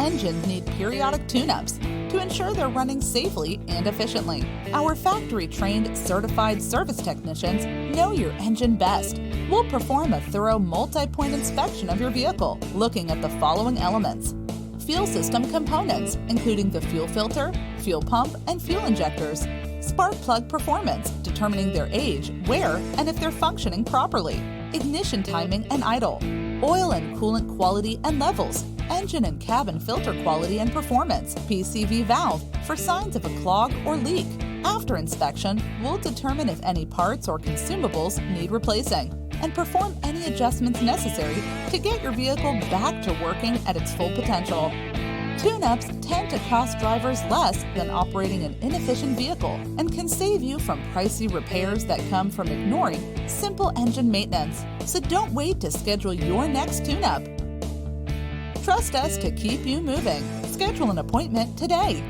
engines need periodic tune-ups to ensure they're running safely and efficiently. Our factory-trained, certified service technicians know your engine best. We'll perform a thorough multi-point inspection of your vehicle, looking at the following elements: fuel system components, including the fuel filter, fuel pump, and fuel injectors; spark plug performance, determining their age, wear, and if they're functioning properly; ignition timing and idle; oil and coolant quality and levels; engine and cabin filter quality and performance; PCV valve for signs of a clog or leak. After inspection, we'll determine if any parts or consumables need replacing and perform any adjustments necessary to get your vehicle back to working at its full potential. Tune-ups tend to cost drivers less than operating an inefficient vehicle and can save you from pricey repairs that come from ignoring simple engine maintenance. So don't wait to schedule your next tune-up. Trust us to keep you moving. Schedule an appointment today.